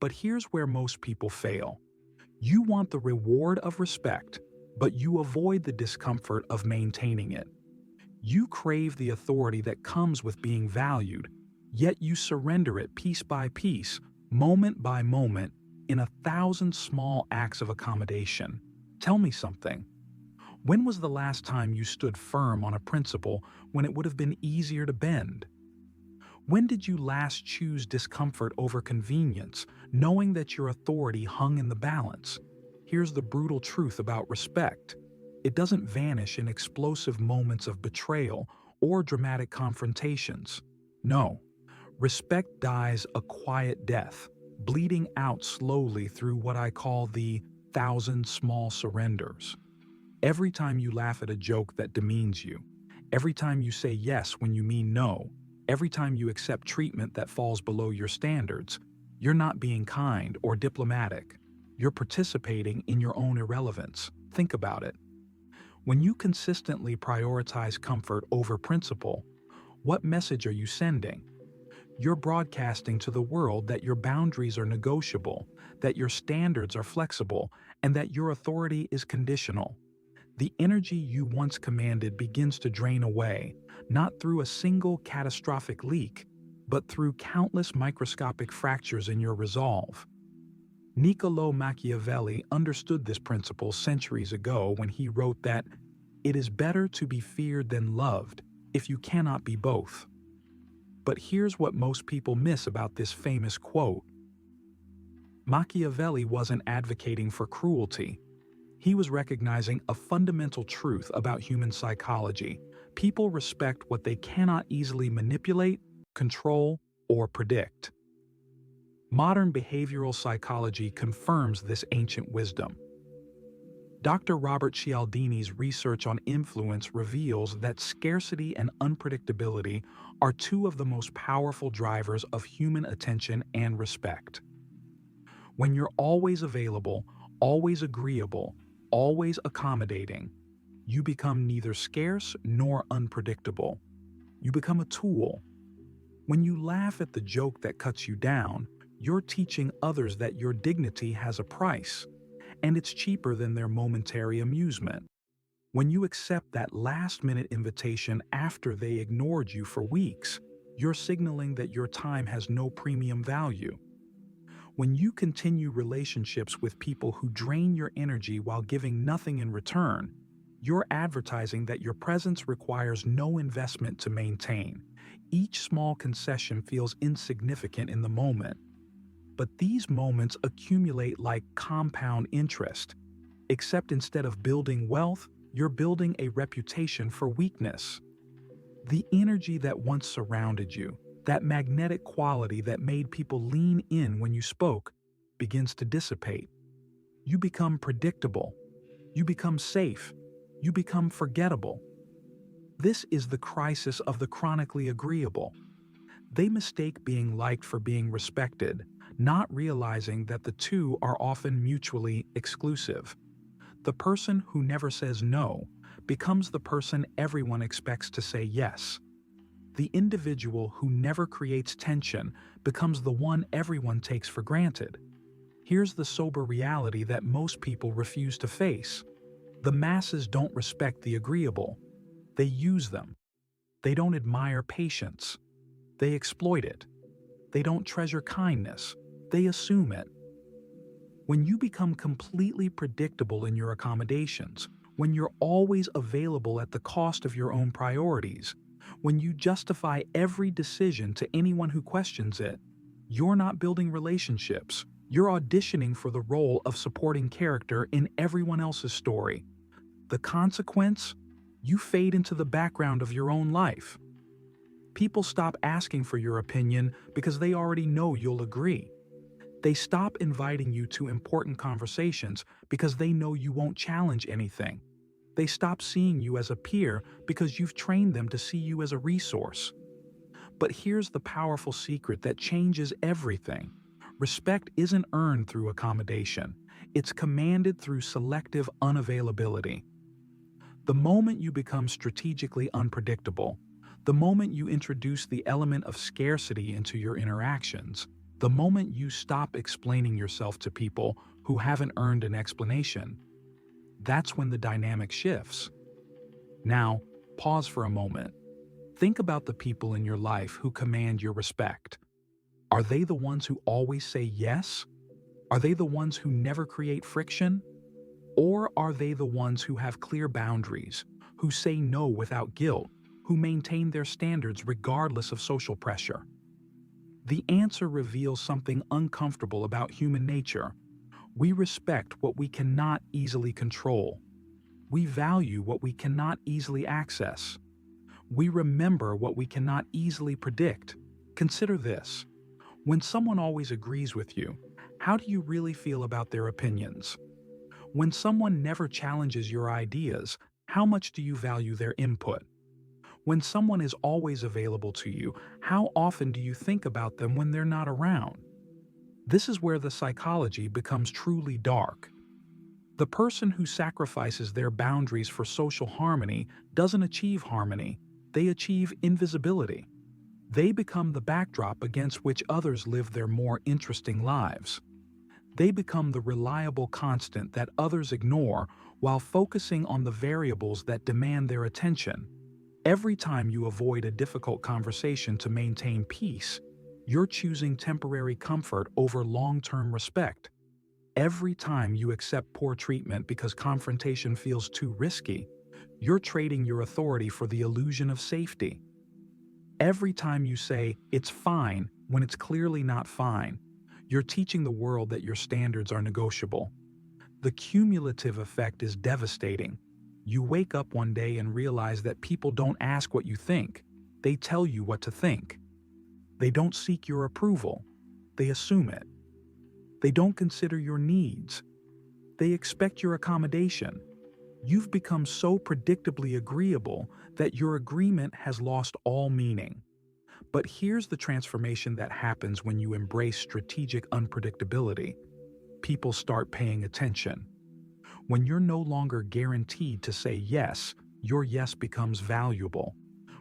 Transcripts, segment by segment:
But here's where most people fail. You want the reward of respect, but you avoid the discomfort of maintaining it. You crave the authority that comes with being valued, yet you surrender it piece by piece, moment by moment, in 1,000 small acts of accommodation. Tell me something. When was the last time you stood firm on a principle when it would have been easier to bend? When did you last choose discomfort over convenience, knowing that your authority hung in the balance? Here's the brutal truth about respect. It doesn't vanish in explosive moments of betrayal or dramatic confrontations. No, respect dies a quiet death, bleeding out slowly through what I call the 1,000 small surrenders. Every time you laugh at a joke that demeans you, every time you say yes when you mean no, every time you accept treatment that falls below your standards, you're not being kind or diplomatic. You're participating in your own irrelevance. Think about it. When you consistently prioritize comfort over principle, what message are you sending? You're broadcasting to the world that your boundaries are negotiable, that your standards are flexible, and that your authority is conditional. The energy you once commanded begins to drain away, not through a single catastrophic leak, but through countless microscopic fractures in your resolve. Niccolo Machiavelli understood this principle centuries ago when he wrote that it is better to be feared than loved if you cannot be both. But here's what most people miss about this famous quote. Machiavelli wasn't advocating for cruelty. He was recognizing a fundamental truth about human psychology. People respect what they cannot easily manipulate, control, or predict. Modern behavioral psychology confirms this ancient wisdom. Dr. Robert Cialdini's research on influence reveals that scarcity and unpredictability are two of the most powerful drivers of human attention and respect. When you're always available, always agreeable, always accommodating, you become neither scarce nor unpredictable. You become a tool. When you laugh at the joke that cuts you down, you're teaching others that your dignity has a price, and it's cheaper than their momentary amusement. When you accept that last-minute invitation after they ignored you for weeks, you're signaling that your time has no premium value. When you continue relationships with people who drain your energy while giving nothing in return, you're advertising that your presence requires no investment to maintain. Each small concession feels insignificant in the moment. But these moments accumulate like compound interest, except instead of building wealth, you're building a reputation for weakness. The energy that once surrounded you, that magnetic quality that made people lean in when you spoke, begins to dissipate. You become predictable. You become safe. You become forgettable. This is the crisis of the chronically agreeable. They mistake being liked for being respected, not realizing that the two are often mutually exclusive. The person who never says no becomes the person everyone expects to say yes. The individual who never creates tension becomes the one everyone takes for granted. Here's the sober reality that most people refuse to face. The masses don't respect the agreeable. They use them. They don't admire patience. They exploit it. They don't treasure kindness. They assume it. When you become completely predictable in your accommodations, when you're always available at the cost of your own priorities, when you justify every decision to anyone who questions it, you're not building relationships. You're auditioning for the role of supporting character in everyone else's story. The consequence? You fade into the background of your own life. People stop asking for your opinion because they already know you'll agree. They stop inviting you to important conversations because they know you won't challenge anything. They stop seeing you as a peer because you've trained them to see you as a resource. But here's the powerful secret that changes everything. Respect isn't earned through accommodation. It's commanded through selective unavailability. The moment you become strategically unpredictable, the moment you introduce the element of scarcity into your interactions, The moment you stop explaining yourself to people who haven't earned an explanation, that's when the dynamic shifts. Now, pause for a moment. Think about the people in your life who command your respect. Are they the ones who always say yes? Are they the ones who never create friction? Or are they the ones who have clear boundaries, who say no without guilt, who maintain their standards regardless of social pressure? The answer reveals something uncomfortable about human nature. We respect what we cannot easily control. We value what we cannot easily access. We remember what we cannot easily predict. Consider this. When someone always agrees with you, how do you really feel about their opinions? When someone never challenges your ideas, how much do you value their input? When someone is always available to you, how often do you think about them when they're not around? This is where the psychology becomes truly dark. The person who sacrifices their boundaries for social harmony doesn't achieve harmony, they achieve invisibility. They become the backdrop against which others live their more interesting lives. They become the reliable constant that others ignore while focusing on the variables that demand their attention. Every time you avoid a difficult conversation to maintain peace, you're choosing temporary comfort over long-term respect. Every time you accept poor treatment because confrontation feels too risky, you're trading your authority for the illusion of safety. Every time you say, "it's fine," when it's clearly not fine, you're teaching the world that your standards are negotiable. The cumulative effect is devastating. You wake up one day and realize that people don't ask what you think, they tell you what to think. They don't seek your approval, they assume it. They don't consider your needs, they expect your accommodation. You've become so predictably agreeable that your agreement has lost all meaning. But here's the transformation that happens when you embrace strategic unpredictability. People start paying attention. When you're no longer guaranteed to say yes, your yes becomes valuable.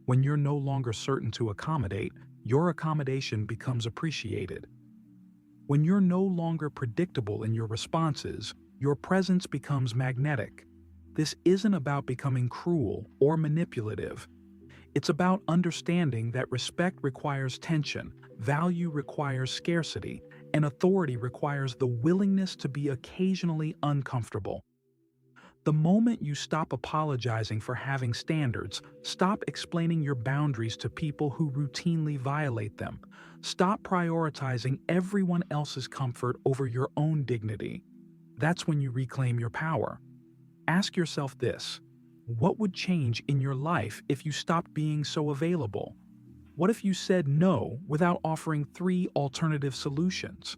When you're no longer certain to accommodate, your accommodation becomes appreciated. When you're no longer predictable in your responses, your presence becomes magnetic. This isn't about becoming cruel or manipulative. It's about understanding that respect requires tension, value requires scarcity, and authority requires the willingness to be occasionally uncomfortable. The moment you stop apologizing for having standards, stop explaining your boundaries to people who routinely violate them, stop prioritizing everyone else's comfort over your own dignity, that's when you reclaim your power. Ask yourself this: what would change in your life if you stopped being so available? What if you said no without offering 3 alternative solutions?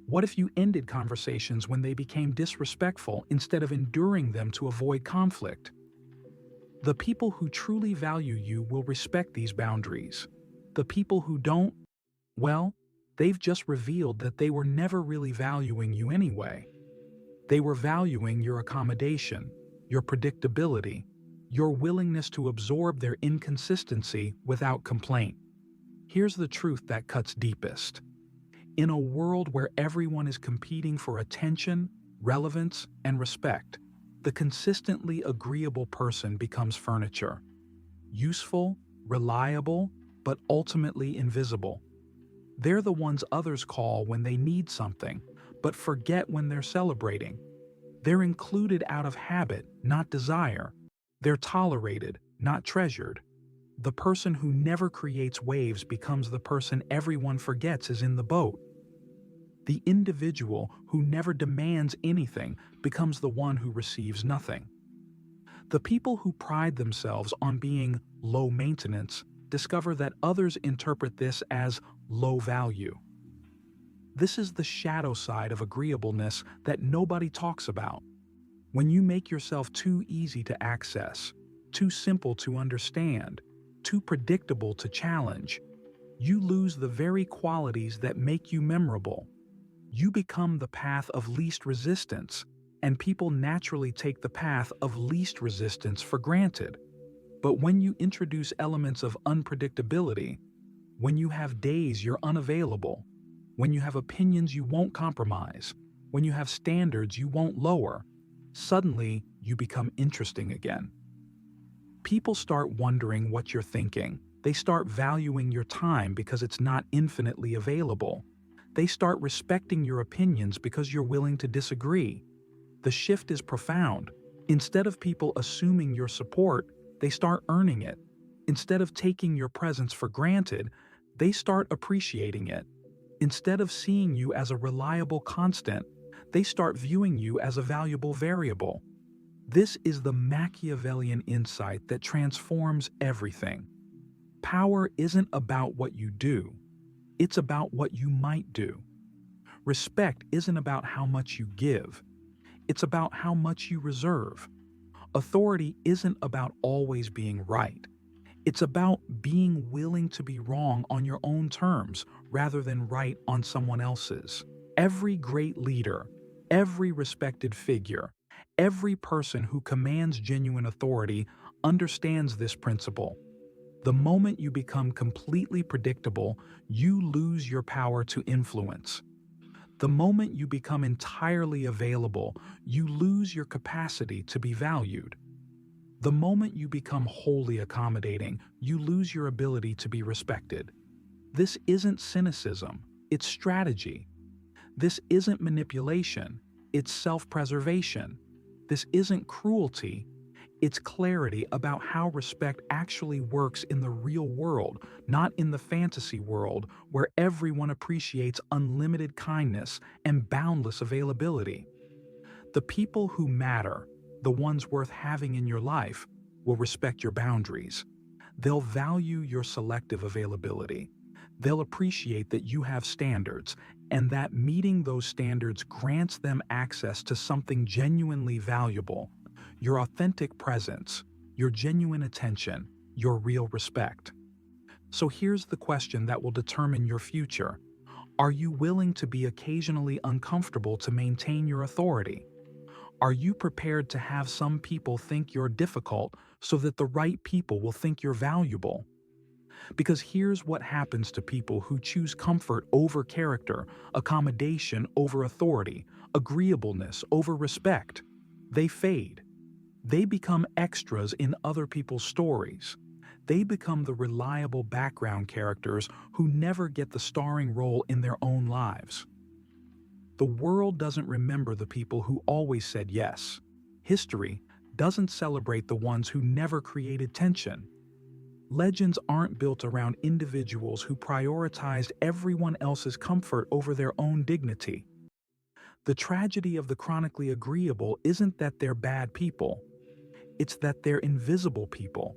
What if you ended conversations when they became disrespectful instead of enduring them to avoid conflict? The people who truly value you will respect these boundaries. The people who don't, well, they've just revealed that they were never really valuing you anyway. They were valuing your accommodation, your predictability, your willingness to absorb their inconsistency without complaint. Here's the truth that cuts deepest. In a world where everyone is competing for attention, relevance, and respect, the consistently agreeable person becomes furniture. Useful, reliable, but ultimately invisible. They're the ones others call when they need something, but forget when they're celebrating. They're included out of habit, not desire. They're tolerated, not treasured. The person who never creates waves becomes the person everyone forgets is in the boat. The individual who never demands anything becomes the one who receives nothing. The people who pride themselves on being low maintenance discover that others interpret this as low value. This is the shadow side of agreeableness that nobody talks about. When you make yourself too easy to access, too simple to understand, too predictable to challenge, you lose the very qualities that make you memorable. You become the path of least resistance, and people naturally take the path of least resistance for granted. But when you introduce elements of unpredictability, when you have days you're unavailable, when you have opinions you won't compromise, when you have standards you won't lower, suddenly you become interesting again. People start wondering what you're thinking. They start valuing your time because it's not infinitely available. They start respecting your opinions because you're willing to disagree. The shift is profound. Instead of people assuming your support, they start earning it. Instead of taking your presence for granted, they start appreciating it. Instead of seeing you as a reliable constant, they start viewing you as a valuable variable. This is the Machiavellian insight that transforms everything. Power isn't about what you do, it's about what you might do. Respect isn't about how much you give, it's about how much you reserve. Authority isn't about always being right. It's about being willing to be wrong on your own terms rather than right on someone else's. Every great leader, every respected figure, every person who commands genuine authority understands this principle. The moment you become completely predictable, you lose your power to influence. The moment you become entirely available, you lose your capacity to be valued. The moment you become wholly accommodating, you lose your ability to be respected. This isn't cynicism, it's strategy. This isn't manipulation, it's self-preservation. This isn't cruelty, it's clarity about how respect actually works in the real world, not in the fantasy world where everyone appreciates unlimited kindness and boundless availability. The people who matter, the ones worth having in your life, will respect your boundaries. They'll value your selective availability. They'll appreciate that you have standards, and that meeting those standards grants them access to something genuinely valuable: your authentic presence, your genuine attention, your real respect. So here's the question that will determine your future. Are you willing to be occasionally uncomfortable to maintain your authority? Are you prepared to have some people think you're difficult so that the right people will think you're valuable? Because here's what happens to people who choose comfort over character, accommodation over authority, agreeableness over respect. They fade. They become extras in other people's stories. They become the reliable background characters who never get the starring role in their own lives. The world doesn't remember the people who always said yes. History doesn't celebrate the ones who never created tension. Legends aren't built around individuals who prioritized everyone else's comfort over their own dignity. The tragedy of the chronically agreeable isn't that they're bad people. It's that they're invisible people.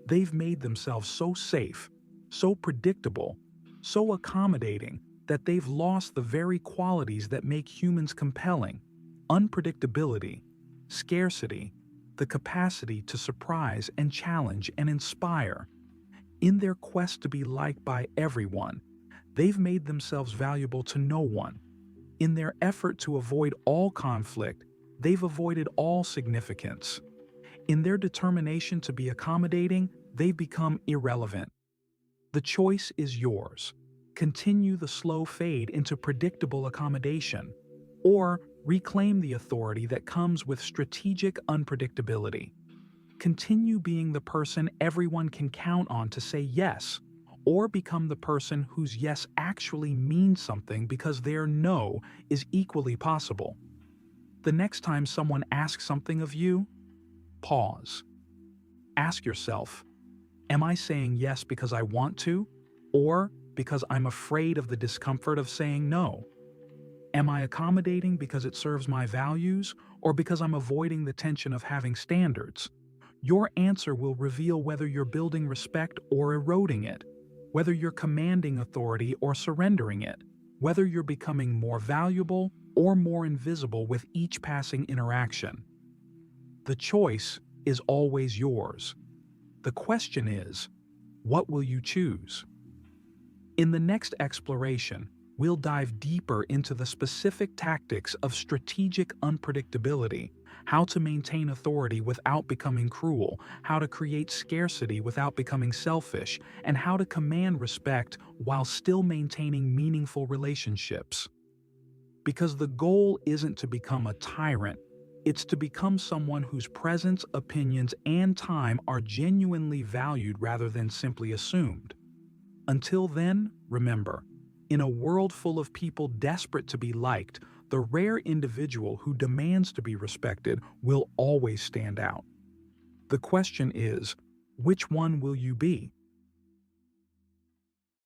They've made themselves so safe, so predictable, so accommodating that they've lost the very qualities that make humans compelling: unpredictability, scarcity, the capacity to surprise and challenge and inspire. In their quest to be liked by everyone, they've made themselves valuable to no one. In their effort to avoid all conflict, they've avoided all significance. In their determination to be accommodating, they've become irrelevant. The choice is yours. Continue the slow fade into predictable accommodation, or reclaim the authority that comes with strategic unpredictability. Continue being the person everyone can count on to say yes, or become the person whose yes actually means something because their no is equally possible. The next time someone asks something of you, pause. Ask yourself, am I saying yes because I want to, or because I'm afraid of the discomfort of saying no? Am I accommodating because it serves my values, or because I'm avoiding the tension of having standards? Your answer will reveal whether you're building respect or eroding it, whether you're commanding authority or surrendering it, whether you're becoming more valuable or more invisible with each passing interaction. The choice is always yours. The question is, what will you choose? In the next exploration, we'll dive deeper into the specific tactics of strategic unpredictability, how to maintain authority without becoming cruel, how to create scarcity without becoming selfish, and how to command respect while still maintaining meaningful relationships. Because the goal isn't to become a tyrant, it's to become someone whose presence, opinions, and time are genuinely valued rather than simply assumed. Until then, remember, in a world full of people desperate to be liked, the rare individual who demands to be respected will always stand out. The question is, which one will you be?